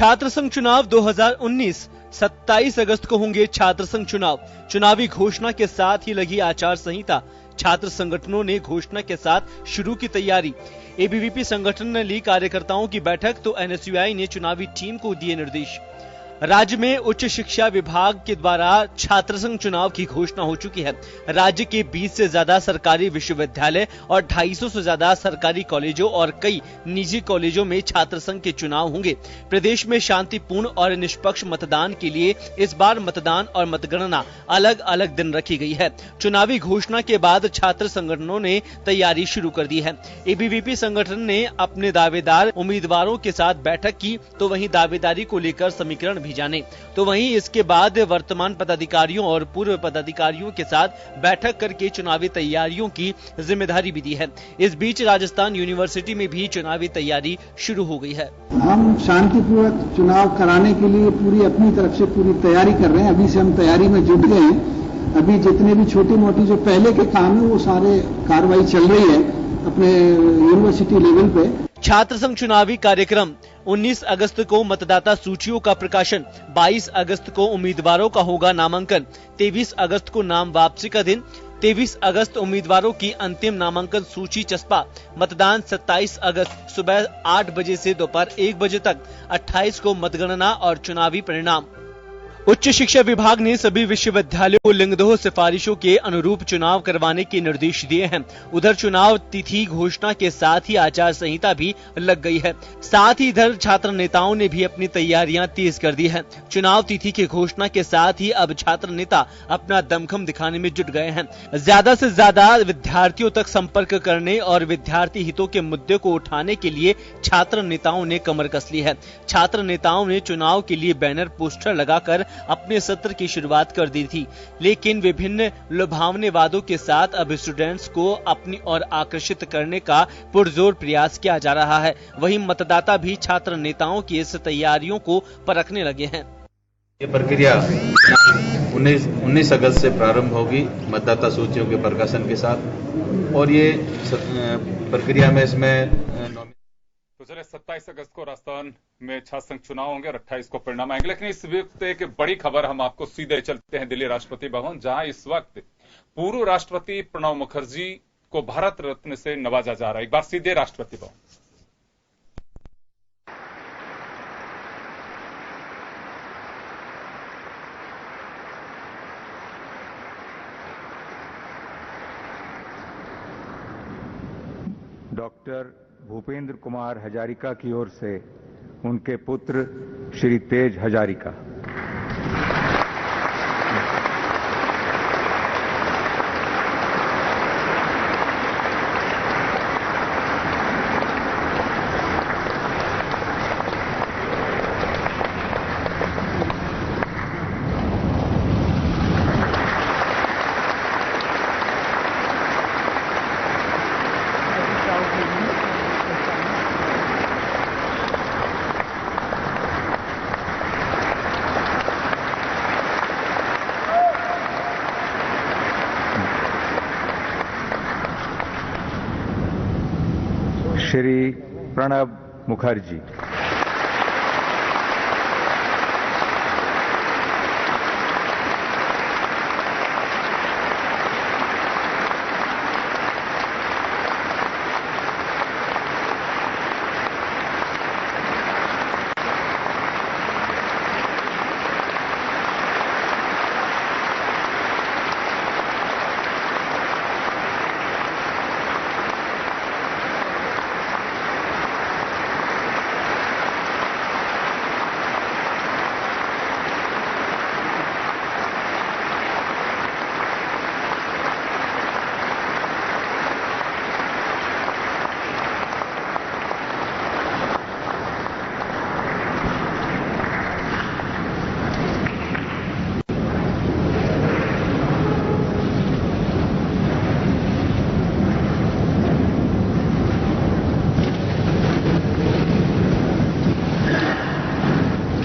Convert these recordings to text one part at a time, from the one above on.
छात्र संघ चुनाव 2019 27 अगस्त को होंगे छात्र संघ चुनाव। चुनावी घोषणा के साथ ही लगी आचार संहिता। छात्र संगठनों ने घोषणा के साथ शुरू की तैयारी। एबीवीपी संगठन ने ली कार्यकर्ताओं की बैठक तो एनएसयूआई ने चुनावी टीम को दिए निर्देश। राज्य में उच्च शिक्षा विभाग के द्वारा छात्र संघ चुनाव की घोषणा हो चुकी है। राज्य के 20 से ज्यादा सरकारी विश्वविद्यालय और 250 से ज्यादा सरकारी कॉलेजों और कई निजी कॉलेजों में छात्र संघ के चुनाव होंगे। प्रदेश में शांतिपूर्ण और निष्पक्ष मतदान के लिए इस बार मतदान और मतगणना अलग अलग दिन रखी गई है। चुनावी घोषणा के बाद छात्र संगठनों ने तैयारी शुरू कर दी है। एबीवीपी संगठन ने अपने दावेदार उम्मीदवारों के साथ बैठक की तो वहीं दावेदारी को लेकर समीकरण भी जाने। तो वहीं इसके बाद वर्तमान पदाधिकारियों और पूर्व पदाधिकारियों के साथ बैठक करके चुनावी तैयारियों की जिम्मेदारी भी दी है। इस बीच राजस्थान यूनिवर्सिटी में भी चुनावी तैयारी शुरू हो गई है। हम शांतिपूर्वक चुनाव कराने के लिए पूरी अपनी तरफ से पूरी तैयारी कर रहे हैं। अभी से हम तैयारी में जुट गए हैं। अभी जितने भी छोटी मोटी जो पहले के काम है वो सारे कार्रवाई चल रही है अपने यूनिवर्सिटी लेवल पे। छात्र संघ चुनावी कार्यक्रम 19 अगस्त को मतदाता सूचियों का प्रकाशन, 22 अगस्त को उम्मीदवारों का होगा नामांकन, 23 अगस्त को नाम वापसी का दिन, 23 अगस्त उम्मीदवारों की अंतिम नामांकन सूची चस्पा, मतदान 27 अगस्त सुबह 8 बजे से दोपहर 1 बजे तक, 28 को मतगणना और चुनावी परिणाम। उच्च शिक्षा विभाग ने सभी विश्वविद्यालयों को लिंगदोह सिफारिशों के अनुरूप चुनाव करवाने के निर्देश दिए हैं। उधर चुनाव तिथि घोषणा के साथ ही आचार संहिता भी लग गई है। साथ ही इधर छात्र नेताओं ने भी अपनी तैयारियां तेज कर दी है। चुनाव तिथि की घोषणा के साथ ही अब छात्र नेता अपना दमखम दिखाने में जुट गए हैं। ज्यादा से ज्यादा विद्यार्थियों तक संपर्क करने और विद्यार्थी हितों के मुद्दे को उठाने के लिए छात्र नेताओं ने कमर कस ली है। छात्र नेताओं ने चुनाव के लिए बैनर पोस्टर लगाकर अपने सत्र की शुरुआत कर दी थी, लेकिन विभिन्न लुभावने वादों के साथ अब स्टूडेंट्स को अपनी ओर आकर्षित करने का पुरजोर प्रयास किया जा रहा है। वहीं मतदाता भी छात्र नेताओं की इस तैयारियों को परखने लगे हैं। ये प्रक्रिया 19 अगस्त से प्रारंभ होगी मतदाता सूचियों के प्रकाशन के साथ और ये प्रक्रिया में इसमें तो चले 27 अगस्त को राजस्थान में छात्र संघ चुनाव होंगे और 28 को परिणाम आएंगे। लेकिन इस वक्त एक बड़ी खबर हम आपको सीधे चलते हैं दिल्ली राष्ट्रपति भवन, जहां इस वक्त पूर्व राष्ट्रपति प्रणब मुखर्जी को भारत रत्न से नवाजा जा रहा है। एक बार सीधे राष्ट्रपति भवन। डॉक्टर भूपेंद्र कुमार हजारिका की ओर से उनके पुत्र श्री तेज हजारिका। श्री प्रणब मुखर्जी।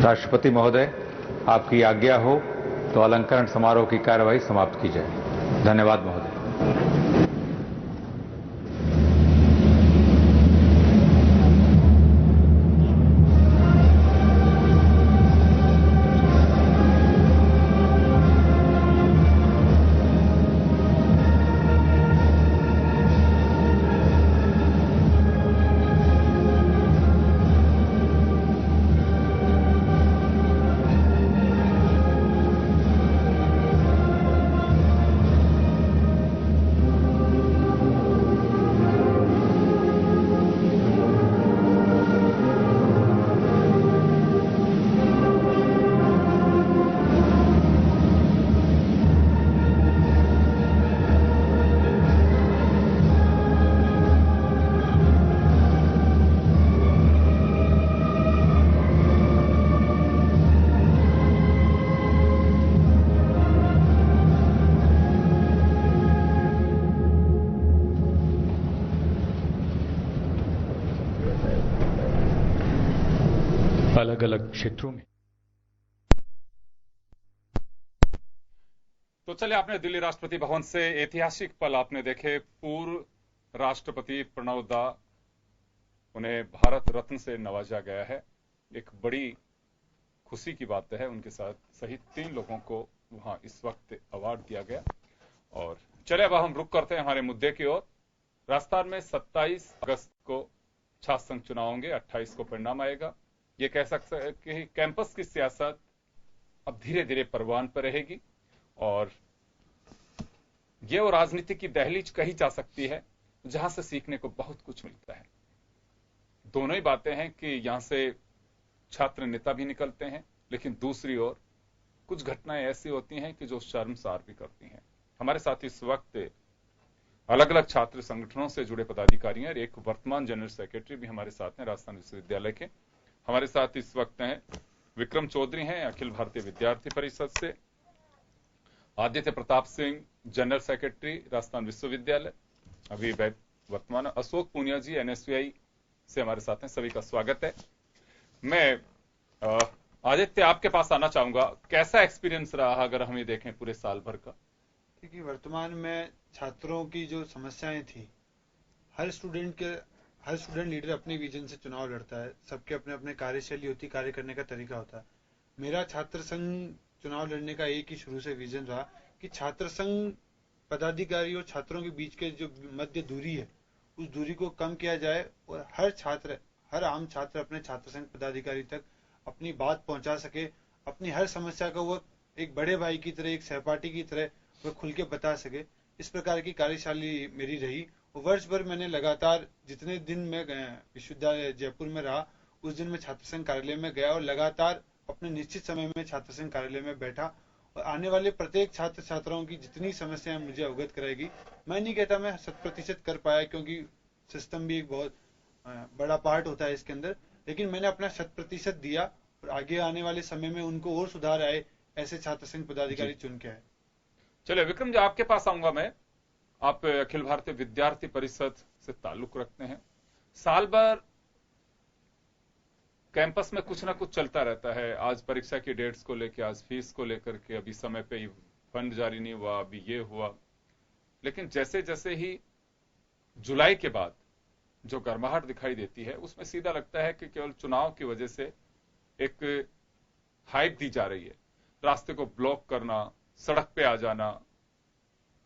राष्ट्रपति महोदय, आपकी आज्ञा हो तो अलंकरण समारोह की कार्यवाही समाप्त की जाए। धन्यवाद महोदय। अलग अलग क्षेत्रों में। तो चलिए, आपने दिल्ली राष्ट्रपति भवन से ऐतिहासिक पल आपने देखे। पूर्व राष्ट्रपति प्रणव दा, उन्हें भारत रत्न से नवाजा गया है। एक बड़ी खुशी की बात है, उनके साथ सहित 3 लोगों को वहां इस वक्त अवार्ड दिया गया। और चलिए अब हम रुक करते हैं हमारे मुद्दे की ओर। राजस्थान में 27 अगस्त को छात्र संघ चुनाव होंगे, 28 को परिणाम आएगा। ये कह सकते हैं कि कैंपस की सियासत अब धीरे धीरे परवान पर रहेगी और ये वो राजनीति की दहलीज कही जा सकती है जहां से सीखने को बहुत कुछ मिलता है। दोनों ही बातें हैं कि यहां से छात्र नेता भी निकलते हैं, लेकिन दूसरी ओर कुछ घटनाएं ऐसी होती हैं कि जो शर्मसार भी करती हैं। हमारे साथ इस वक्त अलग अलग छात्र संगठनों से जुड़े पदाधिकारी हैं और एक वर्तमान जनरल सेक्रेटरी भी हमारे साथ हैं राजस्थान विश्वविद्यालय के। हमारे साथ इस वक्त हैं विक्रम चौधरी हैं अखिल भारतीय विद्यार्थी परिषद से, आदित्य प्रताप सिंह जनरल सेक्रेटरी राजस्थान विश्वविद्यालय अभी वर्तमान, अशोक पूनिया जी एनएसयूआई से हमारे साथ हैं। सभी का स्वागत है। मैं आदित्य आपके पास आना चाहूंगा, कैसा एक्सपीरियंस रहा अगर हम ये देखें पूरे साल भर का? देखिए, वर्तमान में छात्रों की जो समस्याएं थी, हर स्टूडेंट लीडर अपने विजन से चुनाव लड़ता है। सबके अपने अपने कार्यशैली होती, कार्य करने का तरीका होता है। मेरा छात्र संघ चुनाव लड़ने का एक ही शुरू से विजन रहा कि छात्र संघ पदाधिकारी और छात्रों के बीच के जो मध्य दूरी है, उस दूरी को कम किया जाए और हर आम छात्र अपने छात्र संघ पदाधिकारी तक अपनी बात पहुंचा सके। अपनी हर समस्या को वो एक बड़े भाई की तरह, एक सहपाठी की तरह वो खुल के बता सके। इस प्रकार की कार्यशाली मेरी रही और वर्ष भर मैंने लगातार, जितने दिन मैं विश्वविद्यालय जयपुर में रहा, उस दिन मैं छात्र संघ कार्यालय में गया और लगातार अपने निश्चित समय में छात्र संघ कार्यालय में बैठा और आने वाले प्रत्येक छात्र छात्राओं की जितनी समस्याएं मुझे अवगत कराएगी। मैं नहीं कहता मैं 100% कर पाया, क्योंकि सिस्टम भी एक बहुत बड़ा पार्ट होता है इसके अंदर, लेकिन मैंने अपना 100% दिया और आगे आने वाले समय में उनको और सुधार आए, ऐसे छात्र संघ पदाधिकारी चुन के आए। चलिए विक्रम जी, आपके पास आऊंगा मैं। आप अखिल भारतीय विद्यार्थी परिषद से ताल्लुक रखते हैं। साल भर कैंपस में कुछ ना कुछ चलता रहता है। आज परीक्षा की डेट्स को लेकर, आज फीस को लेकर के, अभी समय पे फंड जारी नहीं हुआ, अभी ये हुआ। लेकिन जैसे जैसे ही जुलाई के बाद जो गर्माहट दिखाई देती है, उसमें सीधा लगता है कि केवल चुनाव की वजह से एक हाइप दी जा रही है। रास्ते को ब्लॉक करना, सड़क पे आ जाना,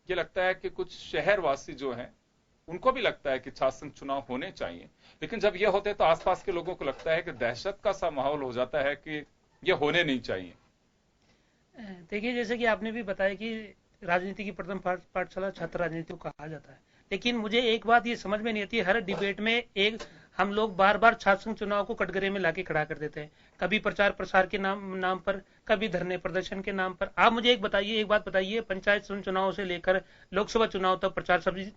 ये लगता है कि कुछ शहरवासी जो हैं उनको भी लगता है कि छात्र संघ चुनाव होने चाहिए, लेकिन जब ये होते तो आसपास के लोगों को लगता है कि दहशत का सा माहौल हो जाता है कि ये होने नहीं चाहिए। देखिए, जैसे कि आपने भी बताया कि राजनीति की प्रथम पाठशाला छात्र राजनीति को कहा जाता है, लेकिन मुझे एक बात ये समझ में नहीं आती है, हर डिबेट में एक हम लोग बार बार छात्र संघ चुनाव को कटघरे में लाके खड़ा कर देते हैं। कभी प्रचार प्रसार के नाम पर, कभी धरने प्रदर्शन के नाम पर। आप मुझे एक बात बताइए, पंचायत चुनाव से लेकर लोकसभा चुनाव तक प्रचार सभी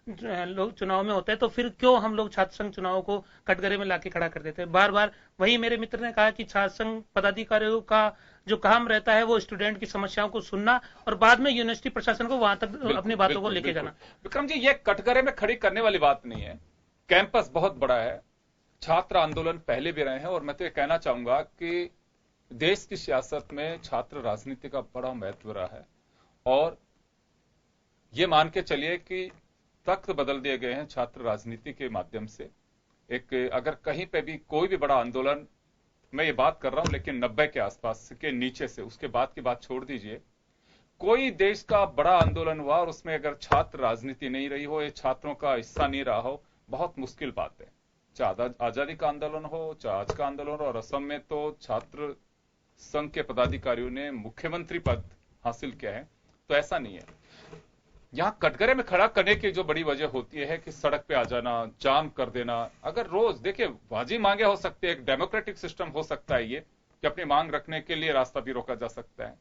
लोग चुनाव में होता है, तो फिर क्यों हम लोग छात्र संघ चुनाव को कटघरे में लाके खड़ा कर देते हैं बार बार? वही मेरे मित्र ने कहा कि छात्र संघ पदाधिकारियों का जो काम रहता है वो स्टूडेंट की समस्याओं को सुनना और बाद में यूनिवर्सिटी प्रशासन को वहां तक अपनी बातों को लेके जाना। विक्रम जी, ये कटघरे में खड़ी करने वाली बात नहीं है। कैंपस बहुत बड़ा है, छात्र आंदोलन पहले भी रहे हैं और मैं तो ये कहना चाहूंगा कि देश की सियासत में छात्र राजनीति का बड़ा महत्व रहा है और ये मान के चलिए कि तख्त बदल दिए गए हैं छात्र राजनीति के माध्यम से। एक अगर कहीं पे भी कोई भी बड़ा आंदोलन, मैं ये बात कर रहा हूं लेकिन 90 के आसपास के नीचे से, उसके बाद की बात छोड़ दीजिए, कोई देश का बड़ा आंदोलन हुआ और उसमें अगर छात्र राजनीति नहीं रही हो, ये छात्रों का हिस्सा नहीं रहा हो, बहुत मुश्किल बात है। चाहे आजादी का आंदोलन हो, चाहे आज का आंदोलन हो, और असम में तो छात्र संघ के पदाधिकारियों ने मुख्यमंत्री पद हासिल किया है, तो ऐसा नहीं है। यहां कटघरे में खड़ा करने की जो बड़ी वजह होती है कि सड़क पे आ जाना, जाम कर देना। अगर रोज देखिए वाजिब मांगे हो सकते हैं, एक डेमोक्रेटिक सिस्टम हो सकता है ये कि अपनी मांग रखने के लिए रास्ता भी रोका जा सकता है।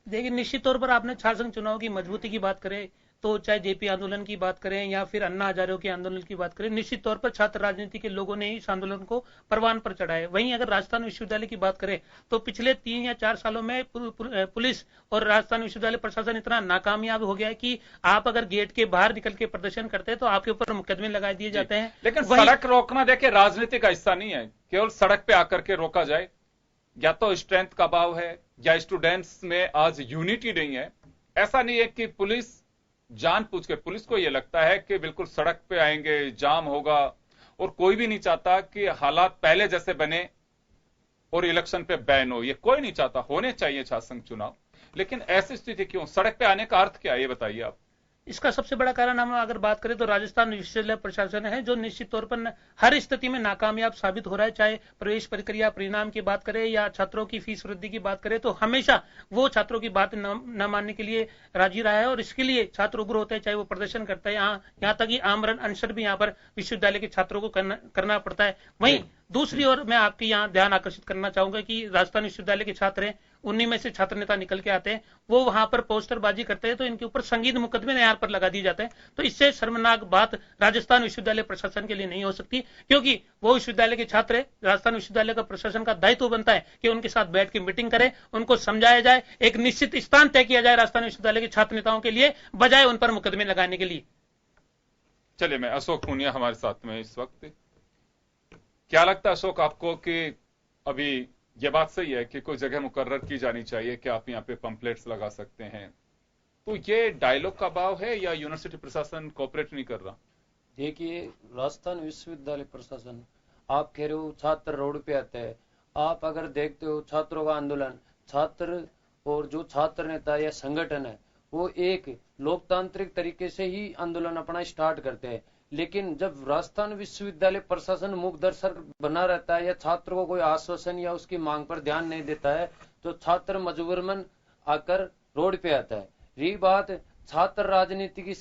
देखिए, निश्चित तौर पर आपने छात्र संघ चुनाव की मजबूती की बात करें तो चाहे जेपी आंदोलन की बात करें या फिर अन्ना हजारे के आंदोलन की बात करें, निश्चित तौर पर छात्र राजनीति के लोगों ने इस आंदोलन को परवान पर चढ़ाया। वहीं अगर राजस्थान विश्वविद्यालय की बात करें तो पिछले 3 या 4 सालों में पुलिस और राजस्थान विश्वविद्यालय प्रशासन इतना नाकामयाब हो गया है कि आप अगर गेट के बाहर निकल के प्रदर्शन करते हैं तो आपके ऊपर मुकदमे लगा दिए जाते हैं। लेकिन सड़क रोकना देखिए राजनीति का हिस्सा नहीं है, केवल सड़क पे आकर के रोका जाए, या तो स्ट्रेंथ का अभाव है या स्टूडेंट्स में आज यूनिटी नहीं है। ऐसा नहीं है कि पुलिस जानबूझ के, पुलिस को यह लगता है कि बिल्कुल सड़क पे आएंगे, जाम होगा, और कोई भी नहीं चाहता कि हालात पहले जैसे बने और इलेक्शन पे बैन हो। ये कोई नहीं चाहता, होने चाहिए छात्र संघ चुनाव, लेकिन ऐसी स्थिति क्यों? सड़क पे आने का अर्थ क्या है, ये बताइए आप। इसका सबसे बड़ा कारण हम अगर बात करें तो राजस्थान विश्वविद्यालय प्रशासन है, जो निश्चित तौर पर हर स्थिति में नाकामयाब साबित हो रहा है। चाहे प्रवेश प्रक्रिया परिणाम की बात करें या छात्रों की फीस वृद्धि की बात करें, तो हमेशा वो छात्रों की बात न मानने के लिए राजी रहा है और इसके लिए छात्र उग्र होते हैं, चाहे वो प्रदर्शन करता है। यहाँ तक कि आमरण अनशन भी यहाँ पर विश्वविद्यालय के छात्रों को करना पड़ता है। वहीं दूसरी ओर मैं आपके यहाँ ध्यान आकर्षित करना चाहूंगा कि राजस्थान विश्वविद्यालय के छात्र हैं, 19 में से छात्र नेता निकल के आते हैं, वो वहां पर पोस्टरबाजी करते हैं तो इनके ऊपर संगीन मुकदमे यहाँ पर लगा दिए जाते हैं। तो इससे शर्मनाक बात राजस्थान विश्वविद्यालय प्रशासन के लिए नहीं हो सकती, क्योंकि वो विश्वविद्यालय के छात्र है। राजस्थान विश्वविद्यालय का प्रशासन का दायित्व बनता है कि उनके साथ बैठ के मीटिंग करे, उनको समझाया जाए, एक निश्चित स्थान तय किया जाए राजस्थान विश्वविद्यालय के छात्र नेताओं के लिए, बजाय उन पर मुकदमे लगाने के लिए। चलिए, मैं अशोक पूनिया हमारे साथ में इस वक्त। क्या लगता है अशोक आपको कि अभी यह बात सही है कि कोई जगह मुकर्रर की जानी चाहिए कि आप यहाँ पे पंपलेट्स लगा सकते हैं, तो ये डायलॉग का अभाव है या यूनिवर्सिटी प्रशासन कोऑपरेट नहीं कर रहा? देखिए, राजस्थान विश्वविद्यालय प्रशासन, आप कह रहे हो छात्र रोड पे आते हैं, आप अगर देखते हो छात्रों का आंदोलन, छात्र और जो छात्र नेता या संगठन है वो एक लोकतांत्रिक तरीके से ही आंदोलन अपना स्टार्ट करते हैं। लेकिन जब राजस्थान विश्वविद्यालय प्रशासन मूक दर्शक बना रहता है या छात्र को कोई आश्वासन या उसकी मांग पर ध्यान नहीं देता है, तो छात्र मजबूरन आकर रोड पे आता है। रही बात छात्र राजनीति की,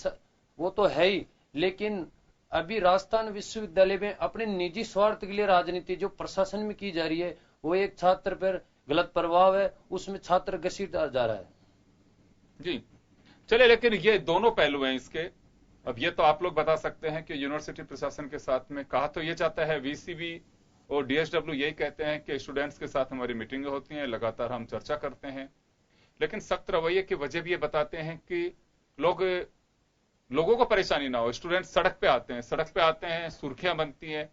वो तो है ही, लेकिन अभी राजस्थान विश्वविद्यालय में अपने निजी स्वार्थ के लिए राजनीति जो प्रशासन में की जा रही है, वो एक छात्र पर गलत प्रभाव है, उसमें छात्र घसीटा जा रहा है। जी चलिए, लेकिन ये दोनों पहलू हैं इसके। अब ये तो आप लोग बता सकते हैं कि यूनिवर्सिटी प्रशासन के साथ में कहा तो ये जाता है, वीसीबी और डीएसडब्ल्यू यही कहते हैं कि स्टूडेंट्स के साथ हमारी मीटिंगें होती हैं, लगातार हम चर्चा करते हैं, लेकिन सख्त रवैये की वजह भी ये बताते हैं कि लोगों को परेशानी ना हो। स्टूडेंट सड़क पे आते हैं, सुर्खियां बनती हैं,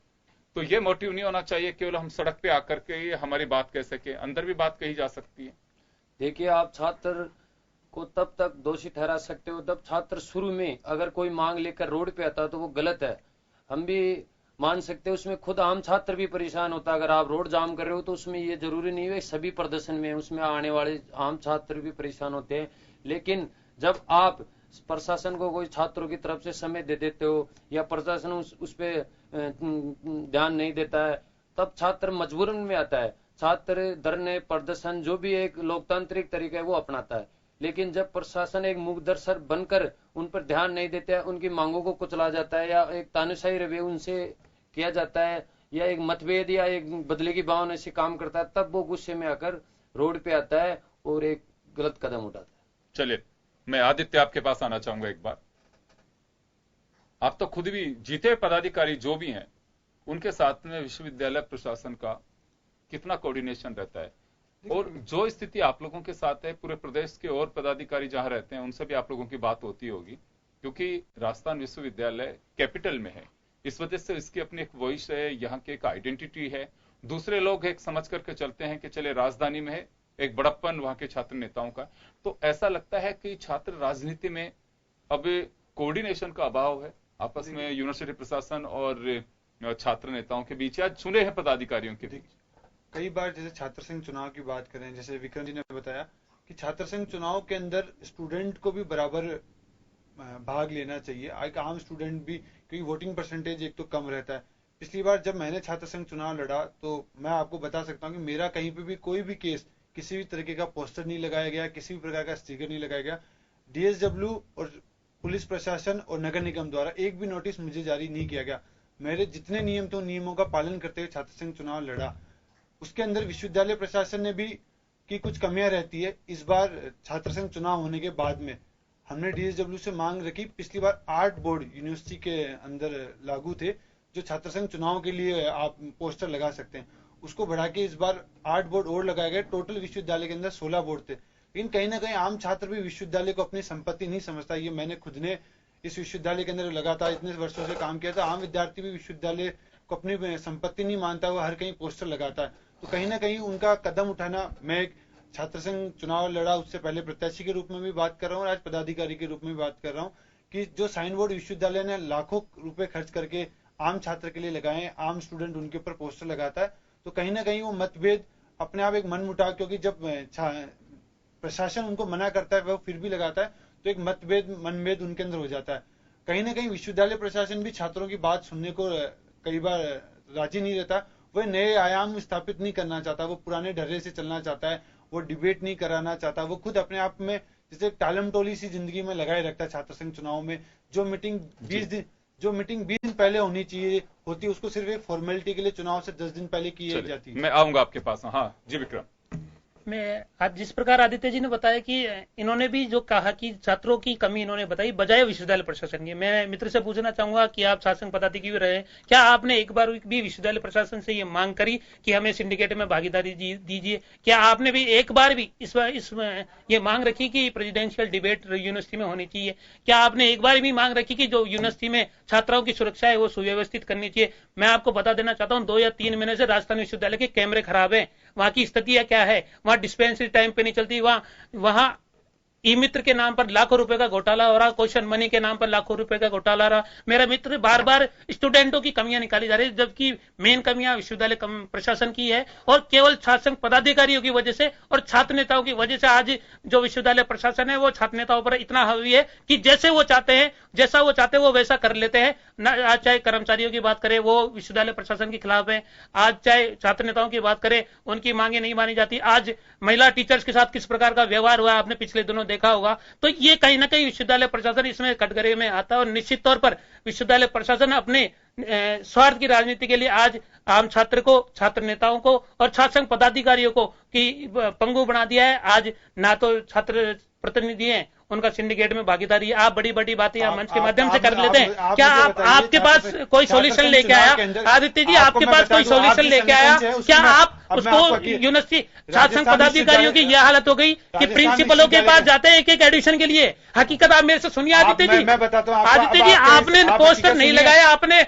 तो ये मोटिव नहीं होना चाहिए केवल हम सड़क पे आकर के हमारी बात कह सके, अंदर भी बात कही जा सकती है। देखिए, आप छात्र को तब तक दोषी ठहरा सकते हो जब छात्र शुरू में अगर कोई मांग लेकर रोड पे आता तो वो गलत है, हम भी मान सकते हैं। उसमें खुद आम छात्र भी परेशान होता है। अगर आप रोड जाम कर रहे हो तो उसमें ये जरूरी नहीं है सभी प्रदर्शन में उसमें आने वाले आम छात्र भी परेशान होते हैं। लेकिन जब आप प्रशासन को कोई छात्रों की तरफ से समय दे देते हो या प्रशासन उस पर ध्यान नहीं देता है, तब छात्र मजबूरन में आता है। छात्र धरने प्रदर्शन जो भी एक लोकतांत्रिक तरीका है वो अपनाता है, लेकिन जब प्रशासन एक मूकदर्शक बनकर उन पर ध्यान नहीं देता है, उनकी मांगों को कुचला जाता है या एक तानाशाही रवैया उनसे किया जाता है या एक मतभेद या एक बदले की भावना से काम करता है, तब वो गुस्से में आकर रोड पे आता है और एक गलत कदम उठाता है। चलिए, मैं आदित्य आपके पास आना चाहूंगा एक बार। आप तो खुद भी जीते पदाधिकारी जो भी हैं, उनके साथ में विश्वविद्यालय प्रशासन का कितना कोऑर्डिनेशन रहता है, और जो स्थिति आप लोगों के साथ है पूरे प्रदेश के और पदाधिकारी जहां रहते हैं उनसे भी आप लोगों की बात होती होगी, क्योंकि राजस्थान विश्वविद्यालय कैपिटल में है, इस वजह से इसकी अपनी एक वॉइस है, यहाँ की एक आइडेंटिटी है। दूसरे लोग एक समझ करके चलते हैं कि चले राजधानी में है, एक बड़प्पन वहां के छात्र नेताओं का। तो ऐसा लगता है कि छात्र राजनीति में अब कोऑर्डिनेशन का अभाव है आपस में यूनिवर्सिटी प्रशासन और छात्र नेताओं के बीच, या चुने हैं पदाधिकारियों के बीच। कई बार जैसे छात्र संघ चुनाव की बात करें, जैसे विक्रम जी ने बताया कि छात्र संघ चुनाव के अंदर स्टूडेंट को भी बराबर भाग लेना चाहिए, एक आम स्टूडेंट भी, क्योंकि वोटिंग परसेंटेज एक तो कम रहता है। पिछली बार जब मैंने छात्र संघ चुनाव लड़ा तो मैं आपको बता सकता हूँ कि मेरा कहीं पे भी कोई भी केस, किसी भी तरीके का पोस्टर नहीं लगाया गया, किसी भी प्रकार का स्टिकर नहीं लगाया गया। डीएसडब्ल्यू और पुलिस प्रशासन और नगर निगम द्वारा एक भी नोटिस मुझे जारी नहीं किया गया। मेरे जितने नियम थे उन नियमों का पालन करते हुए छात्र संघ चुनाव लड़ा। उसके अंदर विश्वविद्यालय प्रशासन ने भी की कुछ कमियां रहती है। इस बार छात्र संघ चुनाव होने के बाद में हमने डीएसडब्ल्यू से मांग रखी। पिछली बार 8 बोर्ड यूनिवर्सिटी के अंदर लागू थे जो छात्र संघ चुनाव के लिए आप पोस्टर लगा सकते हैं, उसको बढ़ा के इस बार 8 बोर्ड और लगाए गए। टोटल विश्वविद्यालय के अंदर 16 बोर्ड थे। लेकिन कहीं ना कहीं आम छात्र भी विश्वविद्यालय को अपनी संपत्ति नहीं समझता। ये मैंने खुद ने इस विश्वविद्यालय के अंदर लगातार इतने वर्षों से काम किया था। आम विद्यार्थी भी विश्वविद्यालय को अपनी संपत्ति नहीं मानता, वो हर कहीं पोस्टर लगाता है। तो कहीं ना कहीं उनका कदम उठाना, मैं एक छात्र संघ चुनाव लड़ा उससे पहले प्रत्याशी के रूप में भी बात कर रहा हूँ और आज पदाधिकारी के रूप में भी बात कर रहा हूँ कि जो साइन बोर्ड विश्वविद्यालय ने लाखों रुपए खर्च करके आम छात्र के लिए लगाए, आम स्टूडेंट उनके ऊपर पोस्टर लगाता है, तो कहीं ना कहीं वो मतभेद अपने आप एक मनमुटाव, क्योंकि जब प्रशासन उनको मना करता है वो फिर भी लगाता है, तो एक मनभेद उनके अंदर हो जाता है। कहीं ना कहीं विश्वविद्यालय प्रशासन भी छात्रों की बात सुनने को कई बार राजी नहीं रहता। वह नए आयाम स्थापित नहीं करना चाहता, वो पुराने ढर्रे से चलना चाहता है, वो डिबेट नहीं कराना चाहता। वो खुद अपने आप में जैसे टालम टोली सी जिंदगी में लगाए रखता है। छात्र संघ चुनाव में जो मीटिंग 20 दिन पहले होनी चाहिए होती, उसको सिर्फ एक फॉर्मेलिटी के लिए चुनाव से 10 दिन पहले की जाती है। मैं आऊंगा आपके पास। हाँ जी विक्रम। मैं आज जिस प्रकार आदित्य जी ने बताया कि इन्होंने भी जो कहा कि छात्रों की कमी इन्होंने बताई बजाय विश्वविद्यालय प्रशासन की, मैं मित्र से पूछना चाहूंगा कि आप छात्र संघ पदाधिकारी भी रहे, क्या आपने एक बार भी विश्वविद्यालय प्रशासन से ये मांग करी कि हमें सिंडिकेट में भागीदारी दीजिए? क्या आपने भी एक बार भी इस ये मांग रखी कि प्रेसिडेंशियल डिबेट यूनिवर्सिटी में होनी चाहिए? क्या आपने एक बार भी मांग रखी कि जो यूनिवर्सिटी में छात्राओं की सुरक्षा है वो सुव्यवस्थित करनी चाहिए? मैं आपको बता देना चाहता हूँ 2 या 3 महीने से राजस्थान विश्वविद्यालय के कैमरे खराब है, वहां की स्थिति क्या है, वहां डिस्पेंसरी टाइम पे नहीं चलती, वहां ई मित्र के नाम पर लाखों रुपए का घोटाला हो रहा, क्वेश्चन मनी के नाम पर लाखों रुपए का घोटाला रहा। मेरा मित्र बार बार स्टूडेंटों की कमियां निकाली जा रही है, जबकि मेन कमियां विश्वविद्यालय प्रशासन की है और केवल छात्र संघ पदाधिकारियों की वजह से और छात्र नेताओं की वजह से आज जो विश्वविद्यालय प्रशासन है वो छात्र नेताओं पर इतना हावी है कि जैसा वो चाहते हैं वो वैसा कर लेते हैं। आज चाहे कर्मचारियों की बात करें वो विश्वविद्यालय प्रशासन के खिलाफ है, आज चाहे छात्र नेताओं की बात करें उनकी मांगे नहीं मानी जाती। आज महिला टीचर्स के साथ किस प्रकार का व्यवहार हुआ आपने पिछले दिनों देखा होगा। तो ये कहीं ना कहीं विश्वविद्यालय प्रशासन इसमें कटघरे में आता है और निश्चित तौर पर विश्वविद्यालय प्रशासन अपने स्वार्थ की राजनीति के लिए आज आम छात्र को, छात्र नेताओं को और छात्र संघ पदाधिकारियों को की पंगु बना दिया है। आज ना तो छात्र प्रतिनिधि हैं, उनका सिंडिकेट में भागीदारी है। आप बड़ी बड़ी बातें आप मंच के माध्यम से कर लेते हैं। क्या आपके पास कोई सॉल्यूशन लेके आया? आदित्य जी आपके पास कोई सॉल्यूशन लेके आया? क्या आप उसको यूनिवर्सिटी छात्र संघ पदाधिकारियों की यह हालत हो गई कि प्रिंसिपलों के पास जाते हैं एक एडिशन के लिए? हकीकत आप मेरे से सुनिए आदित्य जी। मैं बताता हूं आदित्य जी आपने पोस्टर नहीं लगाया, आपने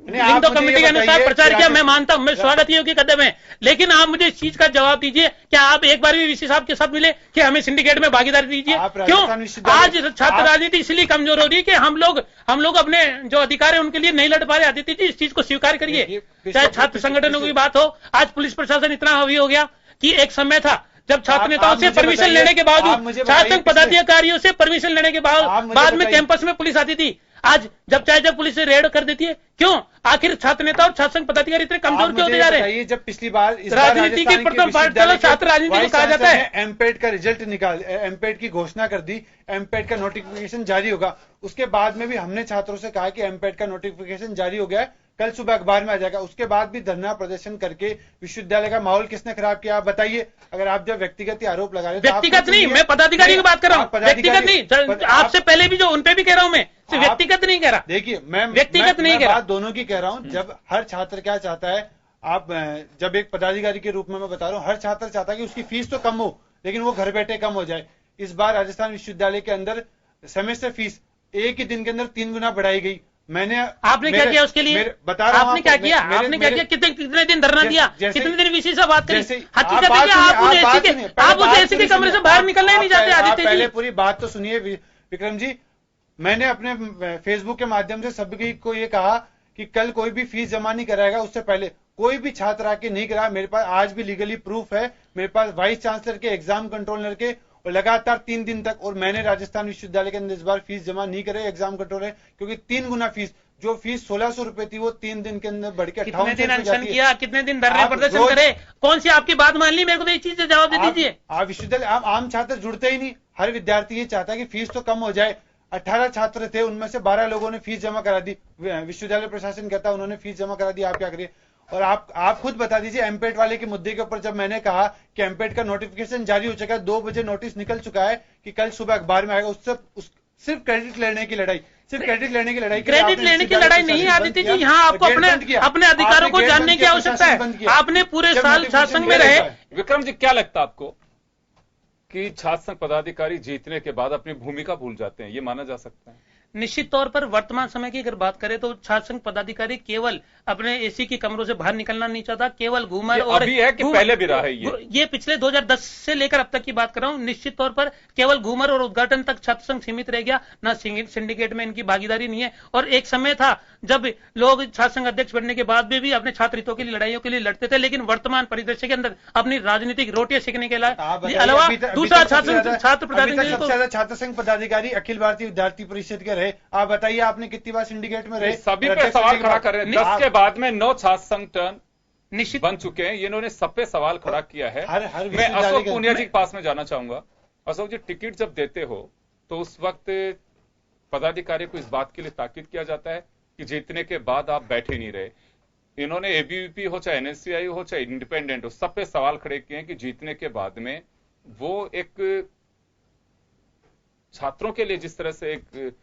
लिंगो कमेटी के अनुसार प्रचार किया, मैं मानता हूं, मैं स्वागत योग्य कदम है, लेकिन आप मुझे इस चीज का जवाब दीजिए, क्या आप एक बार भी वीसी साहब के साथ मिले कि हमें सिंडिकेट में भागीदारी दीजिए? क्यों आज छात्र राजनीति इसलिए कमजोर हो रही है कि हम लोग अपने जो अधिकार है उनके लिए नहीं लड़ पा रहे? आदित्य जी इस चीज को स्वीकार करिए। चाहे छात्र संगठनों की बात हो, आज पुलिस प्रशासन इतना हावी हो गया कि एक समय था जब छात्र नेताओं से परमिशन लेने के बावजूद, छात्र संघ पदाधिकारियों से परमिशन लेने के बाद में कैंपस में पुलिस आती थी। आज जब पुलिस रेड कर देती है, क्यों? आखिर छात्र नेता और छात्र संघ पदाधिकारी इतने कमजोर क्यों होते जा रहे हैं? जब पिछली बार राजनीति की प्रथम पाठशाला छात्र राजनीति को कहा जाता है, एमपेड का रिजल्ट एमपेड की घोषणा कर दी, एमपेड का नोटिफिकेशन जारी होगा। उसके बाद में भी हमने छात्रों से कहा कि एमपेड का नोटिफिकेशन जारी हो गया है, कल सुबह अखबार में आ जाएगा। उसके बाद भी धरना प्रदर्शन करके विश्वविद्यालय का माहौल किसने खराब किया? आप बताइए। अगर आप जब व्यक्तिगत आरोप लगा रहे हैं, व्यक्तिगत नहीं, मैं पदाधिकारी की बात कर रहा हूँ, व्यक्तिगत नहीं, आपसे पहले भी जो उन पे भी कह रहा हूं, मैं व्यक्तिगत नहीं कह रहा। देखिए मैं व्यक्तिगत नहीं कह रहा, दोनों की कह रहा हूं। जब हर छात्र क्या चाहता है, आप जब एक पदाधिकारी के रूप में मैं बता रहा हूं, हर छात्र चाहता है कि उसकी फीस तो कम हो, लेकिन वो घर बैठे कम हो जाए। इस बार राजस्थान विश्वविद्यालय के अंदर सेमेस्टर फीस एक ही दिन के अंदर 3 गुना बढ़ाई गई। आपने क्या किया उसके लिए? बता रहा हूं, आपने क्या किया? आपने क्या किया? कितने दिन धरना दिया? कितने दिन वीसी से बात करी? हकीकत है कि आप उस एसी के कमरे से बाहर निकलना ही नहीं चाहते आदित्य जी। पहले पूरी बात तो सुनिए विक्रम जी। मैंने अपने फेसबुक के माध्यम से सभी को ये कहा कि कल कोई भी फीस जमा नहीं कराएगा। उससे पहले कोई भी छात्र आके नहीं करा। मेरे पास आज भी लीगली प्रूफ है, मेरे पास वाइस चांसलर के, एग्जाम कंट्रोलर के, और लगातार 3 दिन तक। और मैंने राजस्थान विश्वविद्यालय के अंदर इस बार फीस जमा नहीं करे एग्जाम कंट्रोलर, क्योंकि 3 गुना फीस, जो फीस 1600 रुपए थी वो 3 दिन के अंदर बढ़ के 5800 दिन अनशन किया, कितने दिन धरने प्रदर्शन करे? कौन सी आपकी बात मान ली? मेरे को तो ये चीज से जवाब दे दीजिए। आप विश्वविद्यालय आम छात्र जुड़ते ही नहीं। हर विद्यार्थी ये चाहता है कि फीस तो कम हो जाए। 18 छात्र थे, उनमें से 12 लोगों ने फीस जमा करा दी। विश्वविद्यालय प्रशासन कहता है उन्होंने फीस जमा करा दी, आप क्या करिए? और आप खुद बता दीजिए एमपेट वाले के मुद्दे के ऊपर जब मैंने कहा कि एमपेट का नोटिफिकेशन जारी हो चुका है, 2 बजे नोटिस निकल चुका है कि कल सुबह अखबार में आएगा, सिर्फ क्रेडिट लेने की लड़ाई, क्रेडिट लेने की लड़ाई नहीं आदित्य जी, यहाँ आपको अपने अधिकारों को जानने की आवश्यकता है। आपने पूरे साल छात्र संघ में रहे। विक्रम जी, क्या लगता है आपको कि छात्र संघ पदाधिकारी जीतने के बाद अपनी भूमिका भूल जाते हैं, ये माना जा सकता है? निश्चित तौर पर वर्तमान समय की अगर बात करें तो छात्र संघ पदाधिकारी केवल अपने एसी के कमरों से बाहर निकलना नहीं चाहता, केवल घूमर और अभी है कि पहले भी रहा है ये पिछले 2010 से लेकर अब तक की बात कर रहा हूं। निश्चित तौर पर केवल घूमर और उद्घाटन तक छात्र संघ सीमित रह गया, ना सिंडिकेट में इनकी भागीदारी नहीं है। और एक समय था जब लोग छात्र संघ अध्यक्ष बनने के बाद भी अपने छात्र हितों की लड़ाइयों के लिए लड़ते थे, लेकिन वर्तमान परिदृश्य के अंदर अपनी राजनीतिक रोटियां सेकने के अलावा दूसरा छात्र पदाधिकारी छात्र संघ पदाधिकारी अखिल भारतीय विद्यार्थी परिषद के रहे। आप बताइए आपने कितनी बार सिंडिकेट में रहे? सभी पे सवाल खड़ा कर रहे हैं। 10 के बाद में 9 छात्र संघ टर्न निश्चित बन चुके हैं, इन्होंने सब पे सवाल खड़ा किया है। मैं अशोक पूनिया जी के पास में जाना चाहूंगा। अशोक जी, टिकट जब देते हो तो उस वक्त पदाधिकारी को इस बात के लिए ताकीद किया जाता है कि जीतने के बाद आप बैठे नहीं रहे। इन्होंने एबीवीपी हो चाहे एनएससीआई हो चाहे इंडिपेंडेंट हो, सब पे सवाल खड़े किए हैं कि जीतने के बाद में वो एक छात्रों के लिए जिस तरह से एक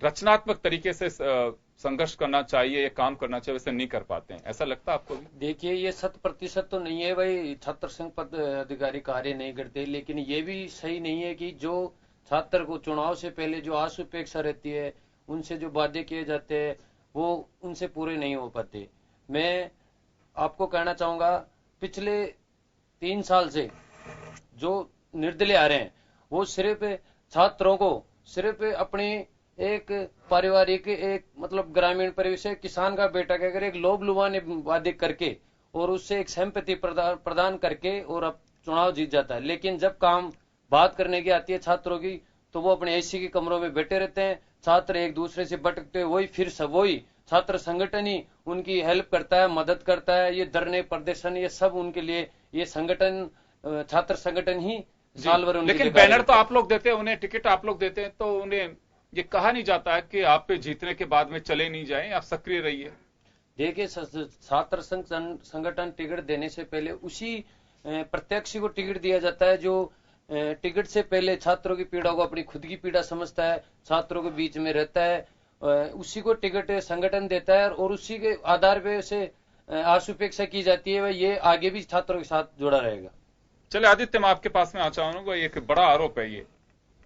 रचनात्मक तरीके से संघर्ष करना चाहिए या काम करना चाहिए, वैसे नहीं कर पाते हैं। ऐसा लगता है आपको भी? देखिए, ये 100% तो नहीं है भाई, छात्र संघ पद अधिकारी कार्य नहीं करते, लेकिन ये भी सही नहीं है कि जो छात्र को चुनाव से पहले जो आशु अपेक्षा रहती है, उनसे जो वादे किए जाते हैं वो उनसे पूरे नहीं हो पाते। मैं आपको कहना चाहूंगा, पिछले 3 साल से जो निर्दलीय आ रहे हैं वो सिर्फ छात्रों को सिर्फ अपने एक पारिवारिक एक मतलब ग्रामीण परिवेश से किसान का बेटा कहकर एक लोभ लुभाने वादे करके और उससे एक सहमति प्रदान करके और अब चुनाव जीत जाता है। लेकिन जब काम बात करने की आती है छात्रों की, तो वो अपने एसी के कमरों में बैठे रहते हैं। छात्र एक दूसरे से भटकते, वही फिर सब वही छात्र संगठन ही उनकी हेल्प करता है, मदद करता है। ये धरने प्रदर्शन ये सब उनके लिए ये संगठन छात्र संगठन ही साल भर। लेकिन बैनर तो आप लोग देते हैं, उन्हें टिकट आप लोग देते हैं, तो उन्हें ये कहा नहीं जाता है कि आप पे जीतने के बाद में चले नहीं जाएं, आप सक्रिय रहिए। देखिए, छात्र संगठन टिकट देने से पहले उसी प्रत्याशी को टिकट दिया जाता है जो टिकट से पहले छात्रों की पीड़ा को अपनी खुद की पीड़ा समझता है, छात्रों के बीच में रहता है, उसी को टिकट संगठन देता है और उसी के आधार पे उसे आशुपेक्षा की जाती है, ये आगे भी छात्रों के साथ जुड़ा रहेगा। चले आदित्य, मैं आपके पास में आ चाहूंगा। एक बड़ा आरोप है ये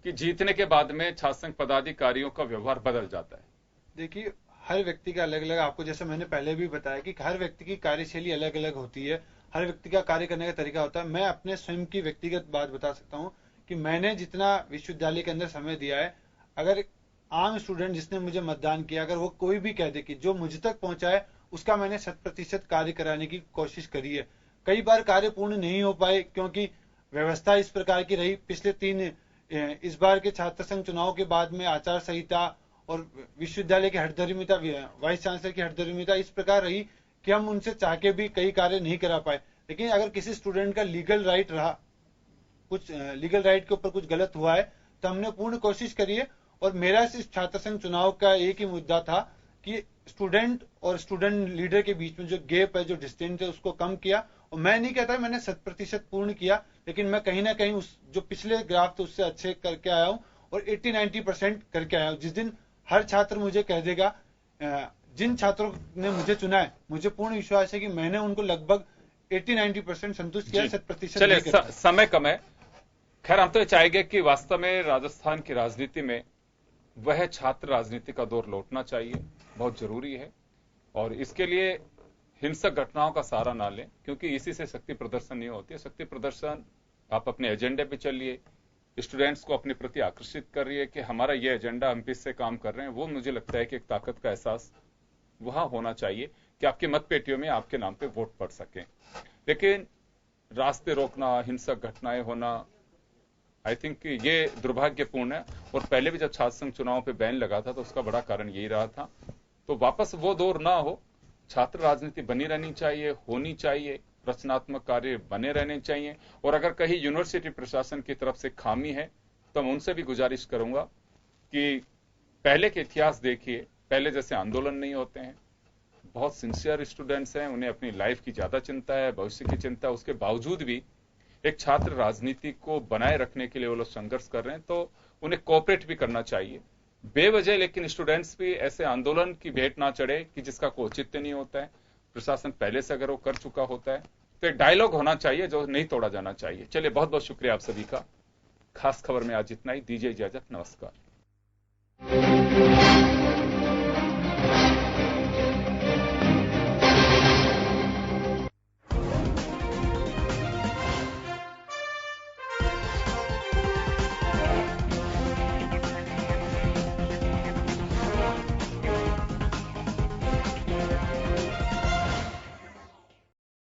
कि जीतने के बाद में छात्र संघ पदाधिकारियों का व्यवहार बदल जाता है। देखिए, हर व्यक्ति का अलग अलग, आपको जैसे मैंने पहले भी बताया कि हर व्यक्ति की कार्यशैली अलग अलग होती है, हर व्यक्ति का कार्य करने का तरीका होता है। मैं अपने स्वयं की व्यक्तिगत बात बता सकता हूं कि मैंने जितना विश्वविद्यालय के अंदर समय दिया है, अगर आम स्टूडेंट जिसने मुझे मतदान किया, अगर वो कोई भी कह दे कि जो मुझ तक पहुंचा है उसका मैंने 100% कार्य कराने की कोशिश करी है। कई बार कार्य पूर्ण नहीं हो पाए क्योंकि व्यवस्था इस प्रकार की रही। पिछले इस बार के छात्र संघ चुनाव के बाद में आचार संहिता और विश्वविद्यालय की हठधर्मिता, वाइस चांसलर की हठधर्मिता इस प्रकार रही कि हम उनसे चाह के भी कई कार्य नहीं करा पाए। लेकिन अगर किसी स्टूडेंट का लीगल राइट रहा, कुछ लीगल राइट के ऊपर कुछ गलत हुआ है, तो हमने पूर्ण कोशिश करी है। और मेरा इस छात्र संघ चुनाव का एक ही मुद्दा था कि स्टूडेंट और स्टूडेंट लीडर के बीच में जो गैप है, जो डिस्टेंस है, उसको कम किया। और मैं नहीं कहता मैंने 100% पूर्ण किया, लेकिन मैं कहीं ना कहीं उस जो पिछले ग्राफ थे उससे अच्छे करके आया हूं और 80-90% करके आया हूं। जिस दिन हर छात्र मुझे कह देगा, जिन छात्रों ने मुझे चुना है, मुझे पूर्ण विश्वास है कि मैंने उनको लगभग 80-90% संतुष्ट किया, 100%। चले, समय कम है। खैर, हम तो चाहेंगे कि वास्तव में राजस्थान की राजनीति में वह छात्र राजनीति का दौर लौटना चाहिए, बहुत जरूरी है। और इसके लिए हिंसक घटनाओं का सहारा ना लें, क्योंकि इसी से शक्ति प्रदर्शन नहीं होती है। शक्ति प्रदर्शन आप अपने एजेंडे पे चलिए, स्टूडेंट्स को अपने प्रति आकर्षित कर रही है कि हमारा ये एजेंडा, हम इससे काम कर रहे हैं। वो मुझे लगता है कि एक ताकत का एहसास वहां होना चाहिए कि आपकी मत पेटियों में आपके नाम पे वोट पड़ सके। लेकिन रास्ते रोकना, हिंसक घटनाएं होना, आई थिंक ये दुर्भाग्यपूर्ण है। और पहले भी जब छात्र संघ चुनाव पे बैन लगा था तो उसका बड़ा कारण यही रहा था। तो वापस वो दौर ना हो, छात्र राजनीति बनी रहनी चाहिए, होनी चाहिए, रचनात्मक कार्य बने रहने चाहिए। और अगर कहीं यूनिवर्सिटी प्रशासन की तरफ से खामी है तो मैं उनसे भी गुजारिश करूंगा कि पहले के इतिहास देखिए, पहले जैसे आंदोलन नहीं होते हैं, बहुत सिंसियर स्टूडेंट्स हैं, उन्हें अपनी लाइफ की ज्यादा चिंता है, भविष्य की चिंता है, उसके बावजूद भी एक छात्र राजनीति को बनाए रखने के लिए वो लोग संघर्ष कर रहे हैं, तो उन्हें कोऑपरेट भी करना चाहिए बेवजह। लेकिन स्टूडेंट्स भी ऐसे आंदोलन की भेंट ना चढ़े कि जिसका कोई औचित्य नहीं होता है। प्रशासन पहले से अगर वो कर चुका होता है तो एक डायलॉग होना चाहिए जो नहीं तोड़ा जाना चाहिए। चलिए, बहुत बहुत शुक्रिया आप सभी का। खास खबर में आज इतना ही। दीजिए इजाजत, नमस्कार।